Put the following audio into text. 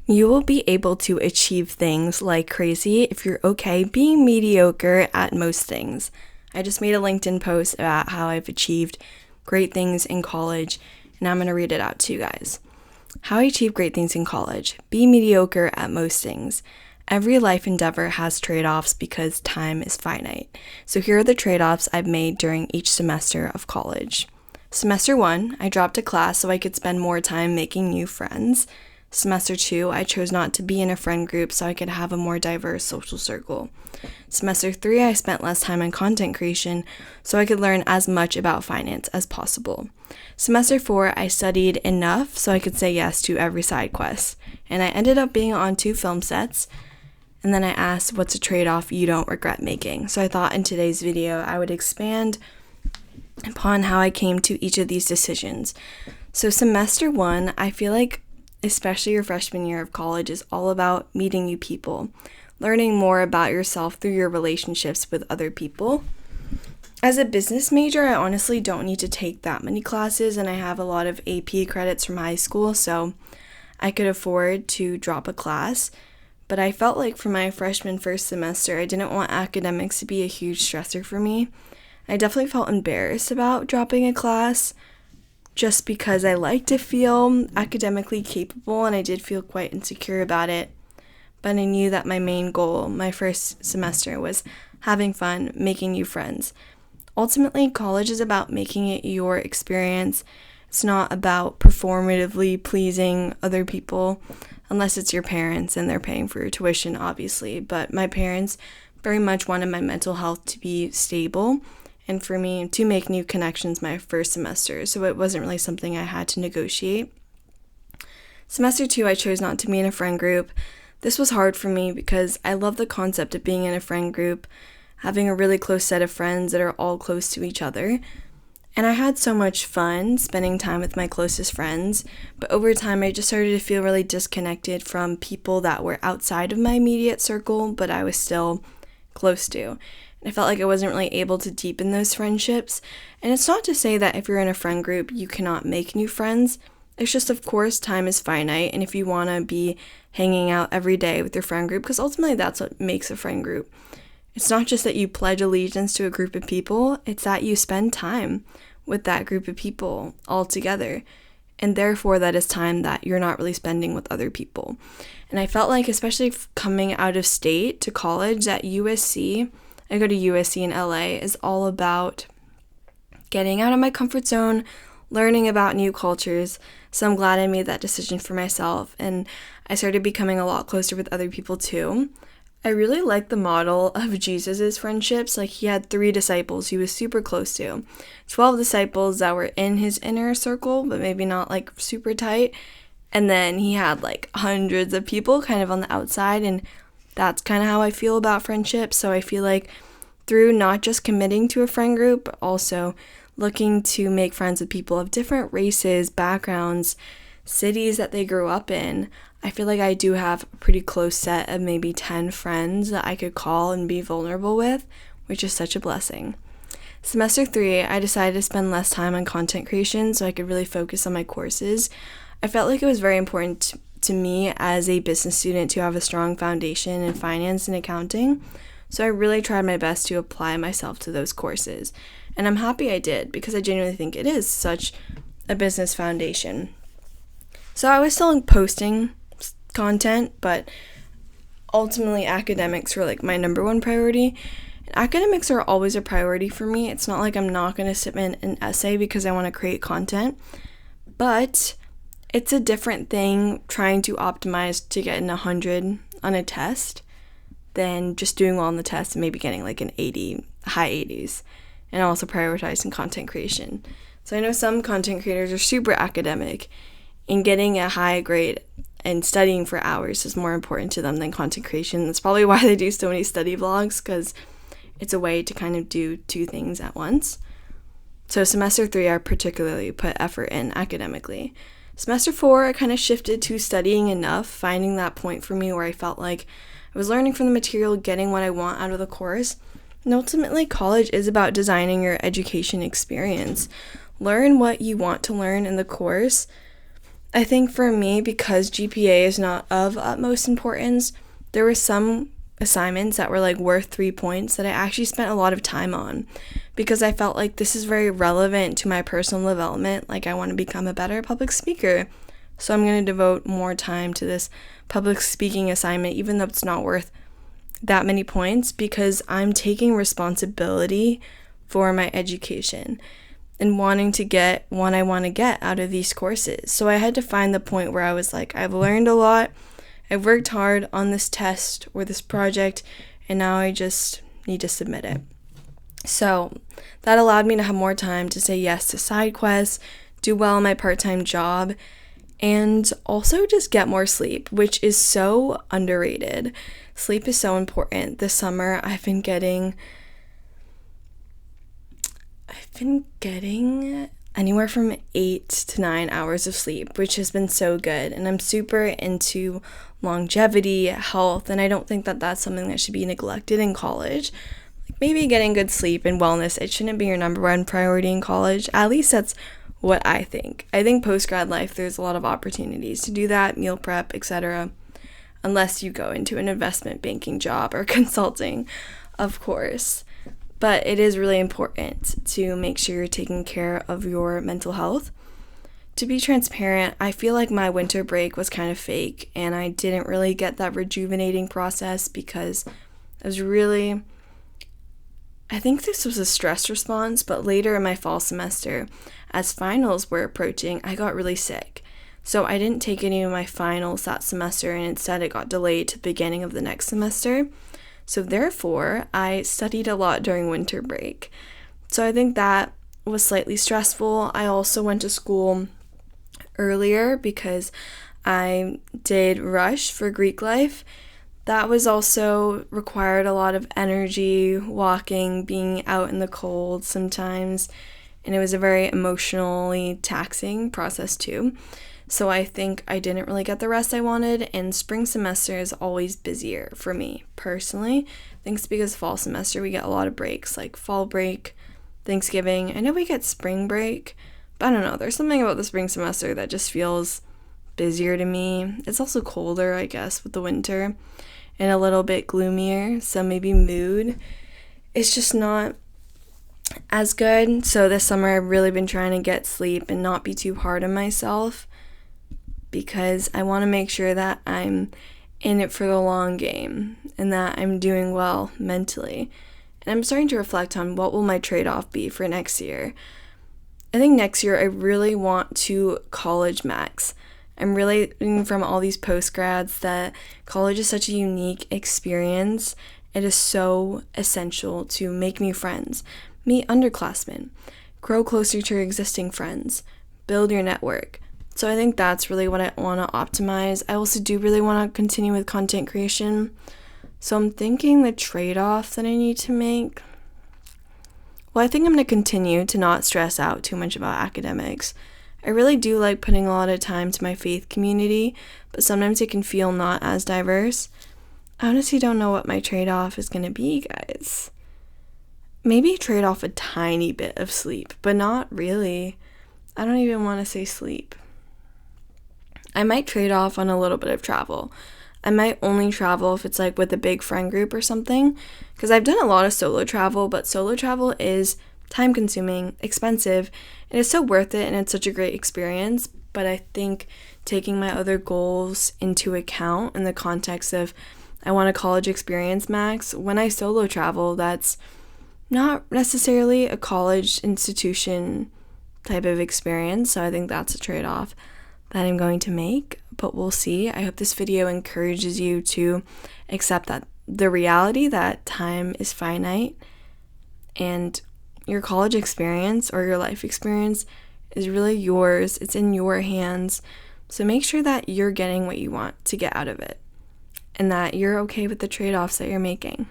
You will be able to achieve things like crazy if you're okay being mediocre at most things. I just made a LinkedIn post about how I've achieved great things in college, and I'm going to read it out to you guys. How I achieve great things in college. Be mediocre at most things. Every life endeavor has trade-offs because time is finite. So here are the trade-offs I've made during each semester of college. Semester 1, I dropped a class so I could spend more time making new friends. Semester 2, I chose not to be in a friend group so I could have a more diverse social circle. Semester 3, I spent less time on content creation so I could learn as much about finance as possible. Semester 4, I studied enough so I could say yes to every side quest, and I ended up being on 2 film sets. And then I asked, what's a trade-off you don't regret making? So I thought in today's video I would expand upon how I came to each of these decisions. So semester 1, I feel like especially your freshman year of college is all about meeting new people, learning more about yourself through your relationships with other people. As a business major, I honestly don't need to take that many classes, and I have a lot of AP credits from high school, so I could afford to drop a class. But I felt like for my freshman first semester, I didn't want academics to be a huge stressor for me. I definitely felt embarrassed about dropping a class just because I like to feel academically capable, and I did feel quite insecure about it. But I knew that my main goal my first semester was having fun, making new friends. Ultimately, college is about making it your experience. It's not about performatively pleasing other people, unless it's your parents and they're paying for your tuition, obviously. But my parents very much wanted my mental health to be stable and for me to make new connections my first semester, so it wasn't really something I had to negotiate. Semester 2, I chose not to be in a friend group. This was hard for me because I love the concept of being in a friend group, having a really close set of friends that are all close to each other. And I had so much fun spending time with my closest friends, but over time I just started to feel really disconnected from people that were outside of my immediate circle, but I was still close to. I felt like I wasn't really able to deepen those friendships. And it's not to say that if you're in a friend group, you cannot make new friends. It's just, of course, time is finite. And if you want to be hanging out every day with your friend group, because ultimately that's what makes a friend group. It's not just that you pledge allegiance to a group of people. It's that you spend time with that group of people all together. And therefore, that is time that you're not really spending with other people. And I felt like, especially coming out of state to college, at USC, I go to USC in LA, is all about getting out of my comfort zone, learning about new cultures. So I'm glad I made that decision for myself, and I started becoming a lot closer with other people too. I really like the model of Jesus's friendships. Like, he had 3 disciples he was super close to, 12 disciples that were in his inner circle, but maybe not like super tight. And then he had like hundreds of people kind of on the outside, and that's kind of how I feel about friendships. So I feel like through not just committing to a friend group, but also looking to make friends with people of different races, backgrounds, cities that they grew up in, I feel like I do have a pretty close set of maybe 10 friends that I could call and be vulnerable with, which is such a blessing. Semester 3, I decided to spend less time on content creation so I could really focus on my courses. I felt like it was very important to me as a business student to have a strong foundation in finance and accounting, so I really tried my best to apply myself to those courses, and I'm happy I did because I genuinely think it is such a business foundation. So I was still posting content, but ultimately academics were like my number one priority. And academics are always a priority for me. It's not like I'm not going to submit an essay because I want to create content, but it's a different thing trying to optimize to get an 100 on a test than just doing well on the test and maybe getting like an 80, high 80s, and also prioritizing content creation. So I know some content creators are super academic, and getting a high grade and studying for hours is more important to them than content creation. That's probably why they do so many study vlogs, because it's a way to kind of do 2 things at once. So semester 3, I particularly put effort in academically. Semester 4, I kind of shifted to studying enough, finding that point for me where I felt like I was learning from the material, getting what I want out of the course. And ultimately, college is about designing your education experience. Learn what you want to learn in the course, I think for me, because GPA is not of utmost importance, there were some assignments that were like worth 3 points that I actually spent a lot of time on because I felt like this is very relevant to my personal development. Like, I want to become a better public speaker. So I'm going to devote more time to this public speaking assignment, even though it's not worth that many points, because I'm taking responsibility for my education and wanting to get what I want to get out of these courses. So I had to find the point where I was like, I've learned a lot, I've worked hard on this test or this project, and now I just need to submit it. So that allowed me to have more time to say yes to side quests, do well in my part-time job, and also just get more sleep, which is so underrated. Sleep is so important. This summer, I've been getting anywhere from 8 to 9 hours of sleep, which has been so good. And I'm super into longevity, health, and I don't think that that's something that should be neglected in college. Like, maybe getting good sleep and wellness, it shouldn't be your number one priority in college. At least that's what I think. I think post-grad life, there's a lot of opportunities to do that, meal prep, etc., unless you go into an investment banking job or consulting, of course. But it is really important to make sure you're taking care of your mental health. To be transparent, I feel like my winter break was kind of fake, and I didn't really get that rejuvenating process because I think this was a stress response, but later in my fall semester, as finals were approaching, I got really sick. So I didn't take any of my finals that semester, and instead it got delayed to the beginning of the next semester. So therefore, I studied a lot during winter break. So I think that was slightly stressful. I also went to school earlier because I did rush for Greek life. That was also required a lot of energy, walking, being out in the cold sometimes, and it was a very emotionally taxing process too. So I think I didn't really get the rest I wanted, and spring semester is always busier for me personally. I think it's because fall semester we get a lot of breaks, like fall break, Thanksgiving. I know we get spring break, but I don't know. There's something about the spring semester that just feels busier to me. It's also colder, I guess, with the winter, and a little bit gloomier, so maybe mood is just not as good. So this summer I've really been trying to get sleep and not be too hard on myself, because I want to make sure that I'm in it for the long game and that I'm doing well mentally. And I'm starting to reflect on what will my trade-off be for next year. I think next year I really want to college max. I'm really reading from all these post-grads that college is such a unique experience. It is so essential to make new friends, meet underclassmen, grow closer to your existing friends, build your network. So I think that's really what I want to optimize. I also do really want to continue with content creation. So I'm thinking the trade-off that I need to make. Well, I think I'm going to continue to not stress out too much about academics. I really do like putting a lot of time to my faith community, but sometimes it can feel not as diverse. I honestly don't know what my trade-off is going to be, guys. Maybe trade off a tiny bit of sleep, but not really. I don't even want to say sleep. I might trade off on a little bit of travel. I might only travel if it's like with a big friend group or something, because I've done a lot of solo travel, but solo travel is time consuming, expensive, and it's so worth it, and it's such a great experience. But I think taking my other goals into account in the context of I want a college experience max, when I solo travel, that's not necessarily a college institution type of experience. So I think that's a trade-off that I'm going to make, but we'll see. I hope this video encourages you to accept that the reality that time is finite, and your college experience or your life experience is really yours. It's in your hands. So make sure that you're getting what you want to get out of it, and that you're okay with the trade-offs that you're making.